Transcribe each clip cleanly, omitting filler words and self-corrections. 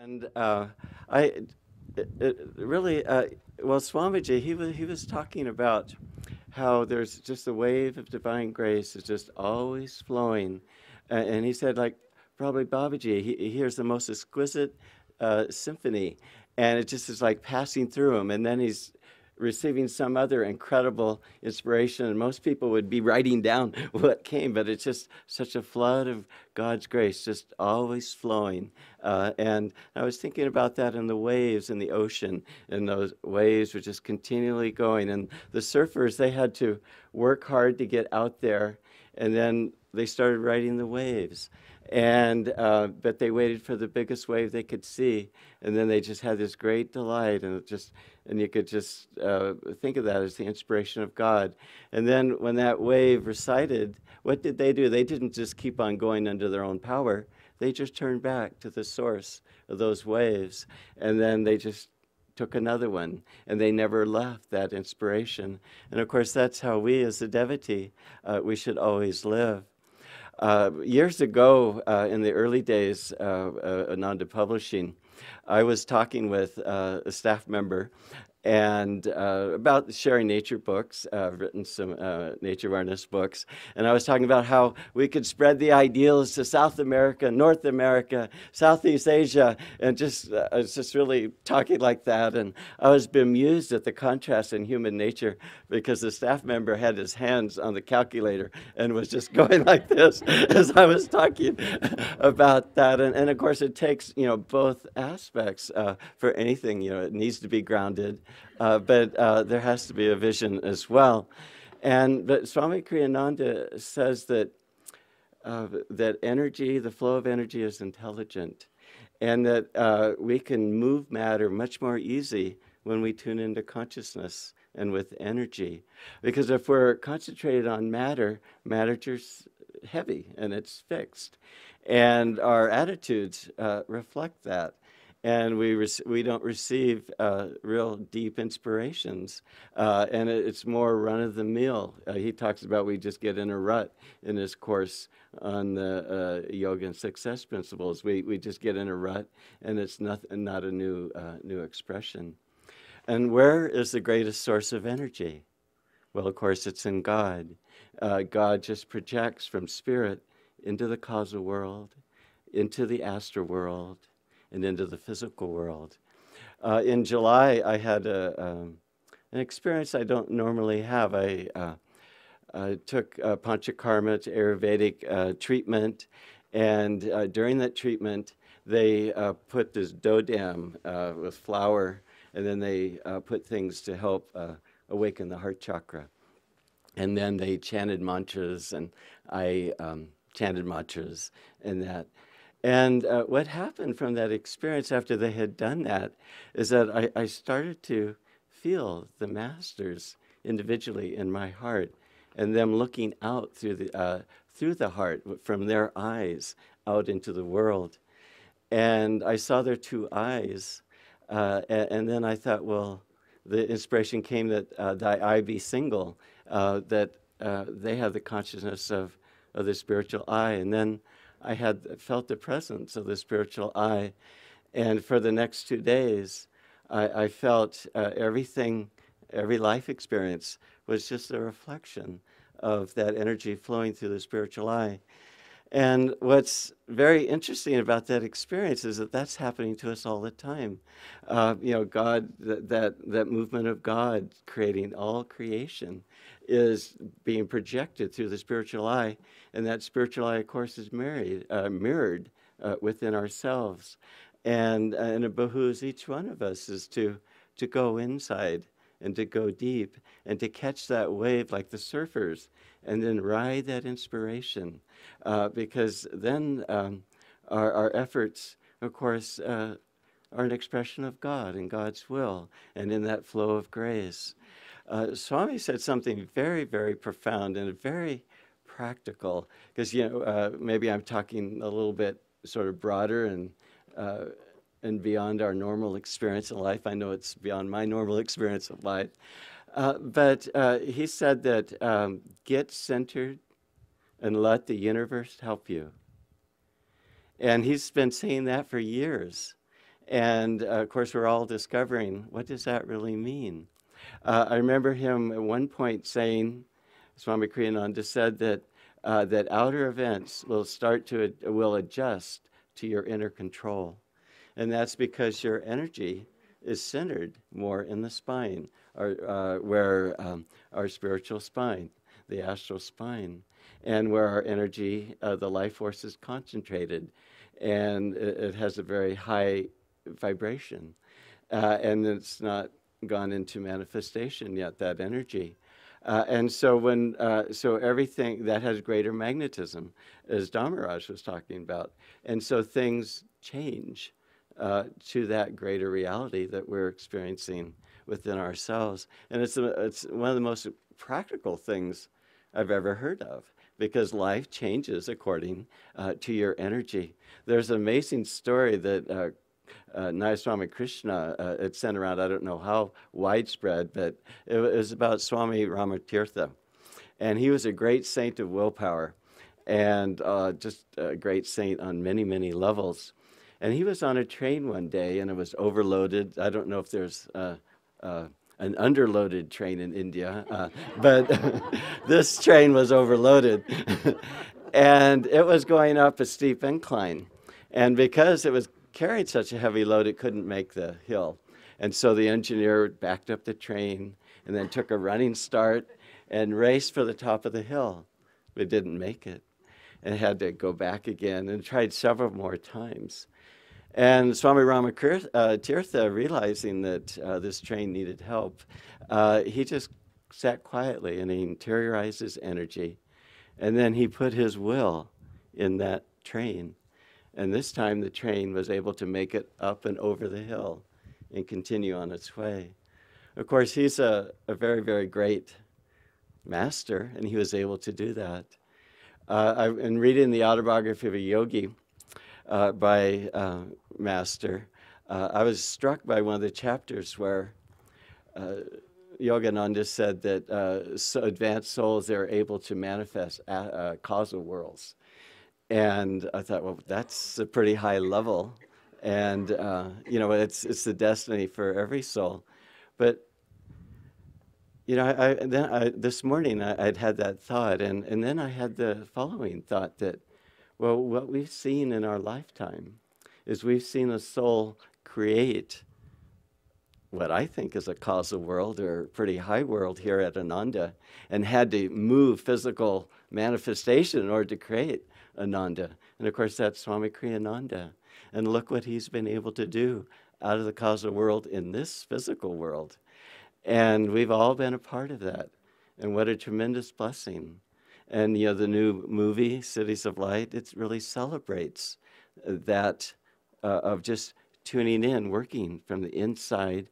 And I really, well, Swamiji, he was talking about how there's just a wave of divine grace is just always flowing, and he said like probably Babaji, he hears the most exquisite symphony, and it just is like passing through him, and then he's receiving some other incredible inspiration, and most people would be writing down what came, but it's just such a flood of God's grace just always flowing. And I was thinking about that in the waves in the ocean, and those waves were just continually going, and the surfers, they had to work hard to get out there, and then they started riding the waves. And but they waited for the biggest wave they could see, and then they just had this great delight, and it just and you could just think of that as the inspiration of God. And then when that wave recited, what did they do? They didn't just keep on going under their own power. They just turned back to the source of those waves, and then they just took another one, and they never left that inspiration. And of course, that's how we as a devotee, we should always live. Years ago, in the early days of Ananda Publishing, I was talking with a staff member and about sharing nature books. I've written some nature awareness books, and I was talking about how we could spread the ideals to South America, North America, Southeast Asia, and just I was just really talking like that. And I was bemused at the contrast in human nature because the staff member had his hands on the calculator and was just going like this as I was talking about that. And of course, it takes both aspects for anything. It needs to be grounded. But there has to be a vision as well. But Swami Kriyananda says that that energy, the flow of energy is intelligent, and that we can move matter much more easy when we tune into consciousness and with energy. Because if we're concentrated on matter, matter's heavy and it's fixed. And our attitudes reflect that, and we don't receive real deep inspirations, and it's more run of the mill. He talks about we just get in a rut in his course on the yoga and success principles. We just get in a rut, and it's not a new expression. And where is the greatest source of energy? Well, of course, it's in God. God just projects from spirit into the causal world, into the astral world, and into the physical world. In July, I had an experience I don't normally have. I took Panchakarma to Ayurvedic treatment, and during that treatment, they put this dodam with flour, and then they put things to help awaken the heart chakra. And then they chanted mantras, and I chanted mantras and that. And what happened from that experience after they had done that is that I started to feel the masters individually in my heart, and them looking out through the heart from their eyes out into the world. And I saw their two eyes, and then I thought, well, the inspiration came that thy eye be single, that they have the consciousness of the spiritual eye. And then I had felt the presence of the spiritual eye. And for the next 2 days, I felt everything, every life experience was just a reflection of that energy flowing through the spiritual eye. And what's very interesting about that experience is that that's happening to us all the time. God, that movement of God creating all creation is being projected through the spiritual eye, and that spiritual eye, of course, is mirrored within ourselves. And it behooves each one of us is to go inside and to go deep and to catch that wave like the surfers and then ride that inspiration, because then our efforts, of course, are an expression of God and God's will and in that flow of grace. Swami said something very, very profound and very practical, because maybe I'm talking a little bit sort of broader and beyond our normal experience in life. I know it's beyond my normal experience of life. But he said that get centered and let the universe help you. And he's been saying that for years. And of course, we're all discovering, what does that really mean? I remember him at one point saying, Swami Kriyananda said that outer events will adjust to your inner control. And that's because your energy is centered more in the spine, where our spiritual spine, the astral spine, and where our energy, the life force, is concentrated. And it has a very high vibration. And it's not gone into manifestation yet, that energy. And so so everything that has greater magnetism, as Dhammaraj was talking about, and so things change to that greater reality that we're experiencing within ourselves. And it's one of the most practical things I've ever heard of, because life changes according to your energy. There's an amazing story that Nayaswami Krishna had sent around. I don't know how widespread, but it was about Swami Ramatirtha. And he was a great saint of willpower, and just a great saint on many, many levels. And he was on a train one day, and it was overloaded. I don't know if there's an underloaded train in India, but this train was overloaded. And it was going up a steep incline. And because it was carried such a heavy load, it couldn't make the hill. And so the engineer backed up the train and then took a running start and raced for the top of the hill, but didn't make it, and had to go back again and tried several more times. And Swami Ramatirtha, realizing that this train needed help, he just sat quietly and he interiorized his energy. And then he put his will in that train. And this time the train was able to make it up and over the hill and continue on its way. Of course, he's a very, very great master, and he was able to do that. In reading the autobiography of a yogi by Master, I was struck by one of the chapters where Yogananda said that advanced souls are able to manifest causal worlds. And I thought, well, that's a pretty high level. And, it's the destiny for every soul. But, this morning I'd had that thought. And then I had the following thought that, well, what we've seen in our lifetime is we've seen a soul create what I think is a causal world, or pretty high world here at Ananda, and had to move physical manifestation in order to create Ananda. And of course, that's Swami Kriyananda. And look what he's been able to do out of the causal world in this physical world. And we've all been a part of that. And what a tremendous blessing. And the new movie, Cities of Light, it really celebrates that of just tuning in, working from the inside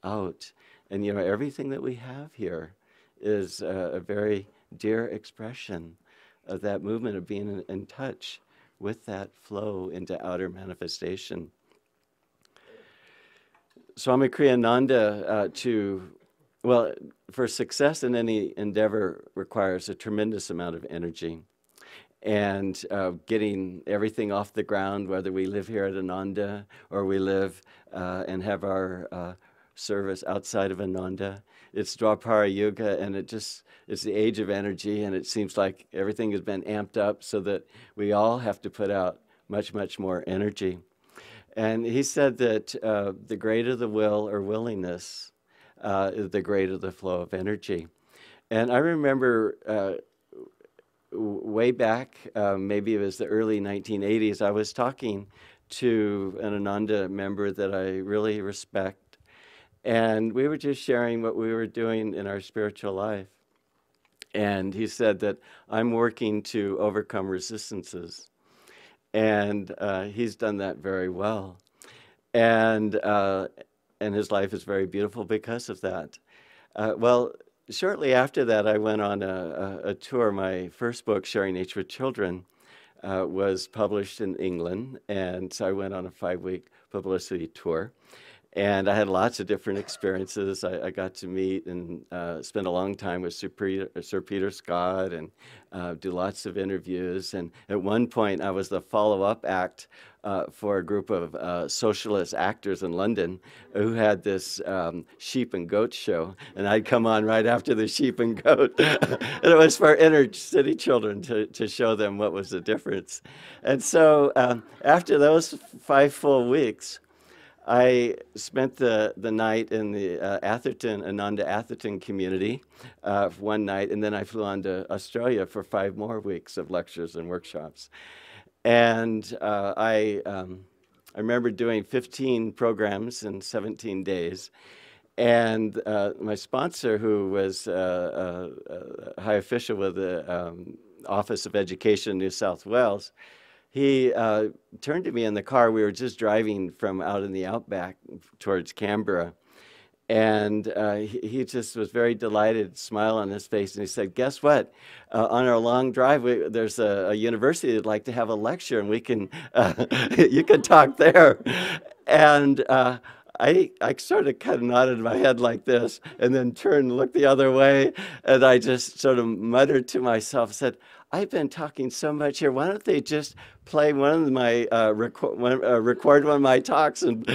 out. And everything that we have here is a very dear expression of that movement of being in touch with that flow into outer manifestation. Swami Kriyananda, for success in any endeavor requires a tremendous amount of energy. And getting everything off the ground, whether we live here at Ananda or we live and have our service outside of Ananda. It's Dwapara Yuga, and it's the age of energy, and it seems like everything has been amped up so that we all have to put out much, much more energy. And he said that the greater the will or willingness, the greater the flow of energy. And I remember way back, maybe it was the early 1980s, I was talking to an Ananda member that I really respect. And we were just sharing what we were doing in our spiritual life. And he said that I'm working to overcome resistances. And he's done that very well. And his life is very beautiful because of that. Shortly after that, I went on a tour. My first book, Sharing Nature with Children, was published in England. And so I went on a 5-week publicity tour. And I had lots of different experiences. I got to meet and spend a long time with Sir Peter Scott and do lots of interviews. And at one point, I was the follow-up act for a group of socialist actors in London who had this sheep and goat show. And I'd come on right after the sheep and goat. And it was for inner city children to show them what was the difference. And so after those 5 full weeks, I spent the night in the Ananda Atherton community one night, and then I flew on to Australia for 5 more weeks of lectures and workshops. And I remember doing 15 programs in 17 days. And my sponsor, who was a high official with the Office of Education in New South Wales, he turned to me in the car. We were just driving from out in the outback towards Canberra. And he just was very delighted, smile on his face. And he said, guess what? On our long drive, there's a university that'd like to have a lecture, and we can, you can talk there. And I sort of kind of nodded my head like this and then turned and looked the other way. And I just sort of muttered to myself, said, I've been talking so much here. Why don't they just play one of my, record one of my talks and,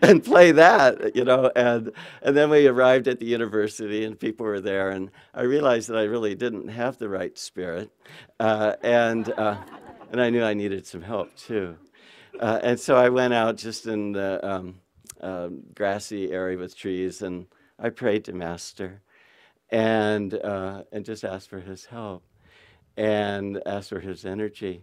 and play that, you know? And then we arrived at the university and people were there. And I realized that I really didn't have the right spirit. And I knew I needed some help too. And so I went out just in the grassy area with trees, and I prayed to Master, and just asked for his help, and asked for his energy.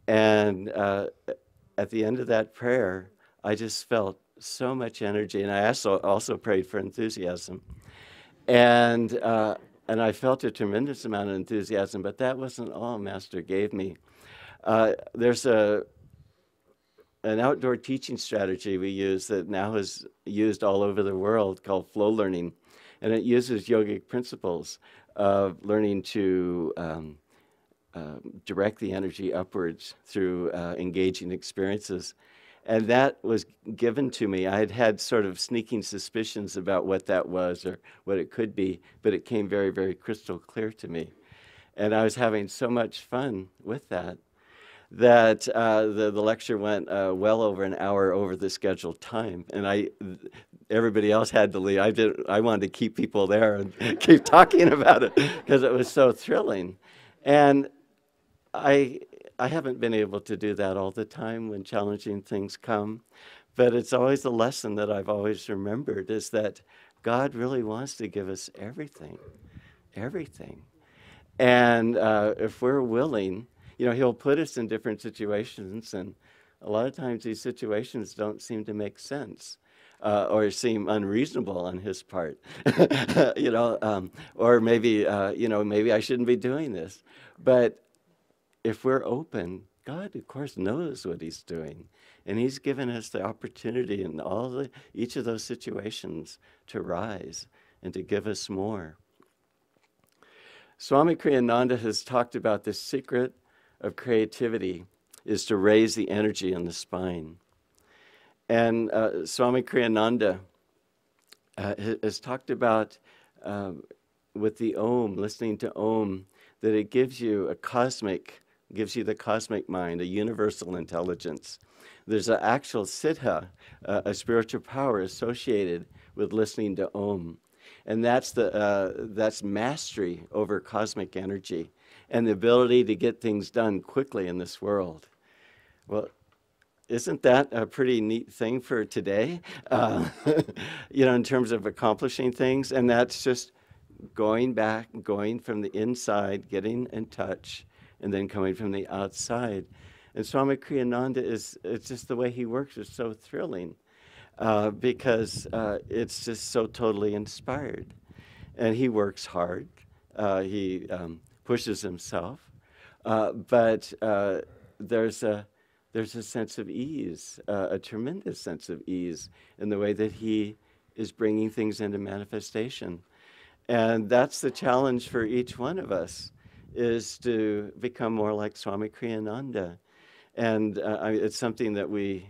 And at the end of that prayer, I just felt so much energy, and I also prayed for enthusiasm, and I felt a tremendous amount of enthusiasm. But that wasn't all Master gave me. There's an outdoor teaching strategy we use that now is used all over the world called flow learning. And it uses yogic principles of learning to direct the energy upwards through engaging experiences. And that was given to me. I had had sort of sneaking suspicions about what that was or what it could be, but it came very, very crystal clear to me. And I was having so much fun with that the lecture went well over an hour over the scheduled time, and everybody else had to leave. I wanted to keep people there and keep talking about it because it was so thrilling. And I haven't been able to do that all the time when challenging things come, but it's always a lesson that I've always remembered, is that God really wants to give us everything, everything. And if we're willing, you know, he'll put us in different situations, and a lot of times these situations don't seem to make sense or seem unreasonable on his part, you know, or maybe, you know, maybe I shouldn't be doing this. But if we're open, God, of course, knows what he's doing, and he's given us the opportunity in each of those situations to rise and to give us more. Swami Kriyananda has talked about the secret of creativity is to raise the energy in the spine. And Swami Kriyananda has talked about with the Om, listening to Om, that it gives you the cosmic mind, a universal intelligence. There's an actual siddha, a spiritual power associated with listening to Om. And that's mastery over cosmic energy and the ability to get things done quickly in this world. Well, isn't that a pretty neat thing for today? You know, in terms of accomplishing things. And that's just going back, going from the inside, getting in touch, and then coming from the outside. And Swami Kriyananda it's just the way he works is so thrilling because it's just so totally inspired. And he works hard. He pushes himself. But there's a sense of ease, a tremendous sense of ease in the way that he is bringing things into manifestation. And that's the challenge for each one of us, is to become more like Swami Kriyananda. And it's something that we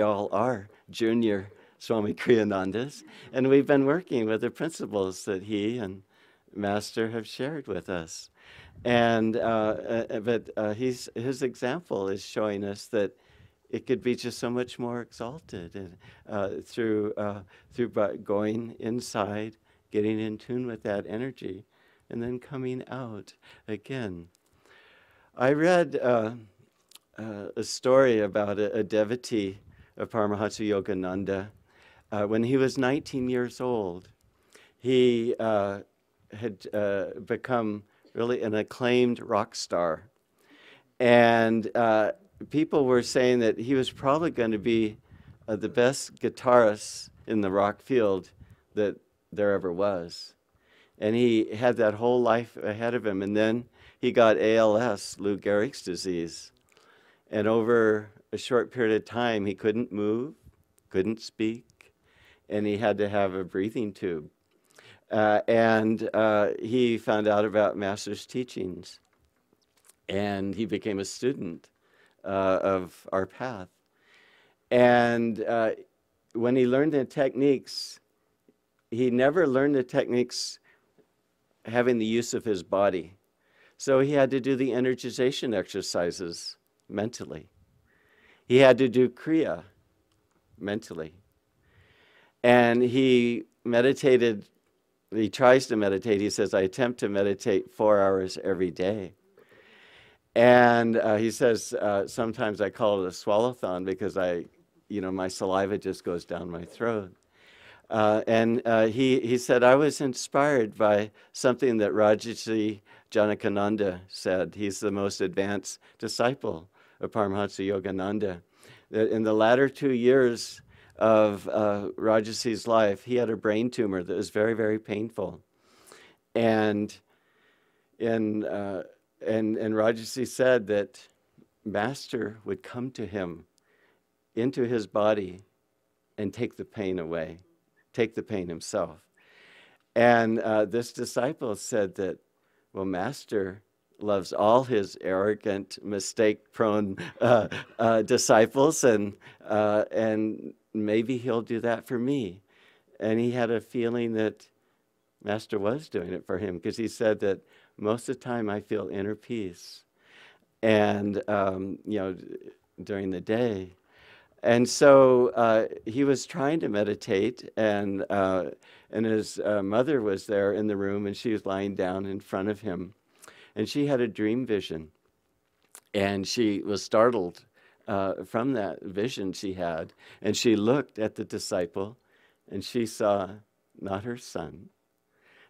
all are, junior Swami Kriyananda's, and we've been working with the principles that he and Master have shared with us. And his example is showing us that it could be just so much more exalted, and through going inside, getting in tune with that energy, and then coming out again. I read a story about a devotee of Paramahansa Yogananda. When he was 19 years old, he had become really an acclaimed rock star. And people were saying that he was probably going to be the best guitarist in the rock field that there ever was. And he had that whole life ahead of him. And then he got ALS, Lou Gehrig's disease. And over a short period of time, he couldn't move, couldn't speak, and he had to have a breathing tube. And he found out about Master's teachings, and he became a student of our path. And when he learned the techniques, he never learned the techniques having the use of his body. So he had to do the energization exercises mentally. He had to do Kriya mentally. And he meditated, he tries to meditate. He says, I attempt to meditate 4 hours every day. And he says, sometimes I call it a swallow-thon because my saliva just goes down my throat. He said, I was inspired by something that Rajarsi Janakananda said. He's the most advanced disciple of Paramahansa Yogananda. That in the latter 2 years of Rajarsi's life, he had a brain tumor that was very, very painful. And Rajarsi said that Master would come to him into his body and take the pain away, take the pain himself. And this disciple said that, well, Master loves all his arrogant, mistake-prone disciples, and maybe he'll do that for me. And he had a feeling that Master was doing it for him, because he said that most of the time I feel inner peace, and during the day. And so he was trying to meditate, and his mother was there in the room, and she was lying down in front of him. And she had a dream vision, and she was startled from that vision she had. And she looked at the disciple, and she saw not her son.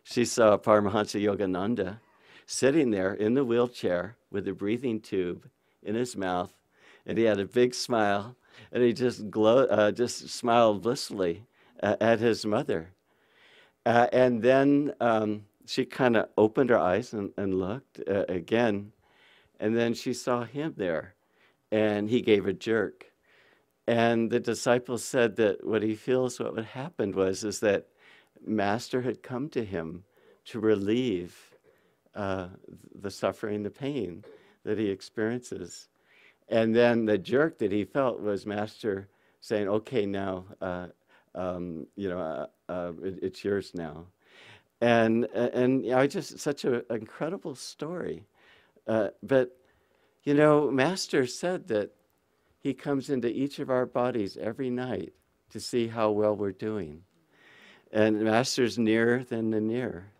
She saw Paramahansa Yogananda sitting there in the wheelchair with a breathing tube in his mouth, and he had a big smile, and he just smiled blissfully at his mother. And then she kind of opened her eyes and looked again, and then she saw him there, and he gave a jerk. And the disciple said that what he feels what had happened is that Master had come to him to relieve the suffering, the pain that he experiences. And then the jerk that he felt was Master saying, okay, now, it's yours now. And just such an incredible story. But, Master said that he comes into each of our bodies every night to see how well we're doing. And Master's nearer than the near.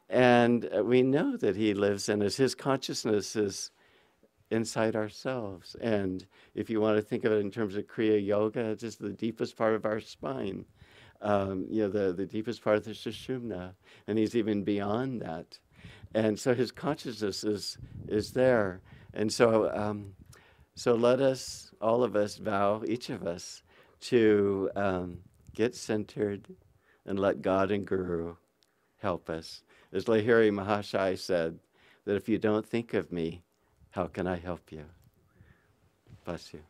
And we know that he lives in us. His consciousness is inside ourselves. And if you want to think of it in terms of Kriya Yoga, just the deepest part of our spine. The deepest part of the Sushumna, and he's even beyond that. And so his consciousness is there. And so let us, all of us, vow, each of us, to get centered and let God and Guru help us. As Lahiri Mahashai said, that if you don't think of me, how can I help you? Bless you.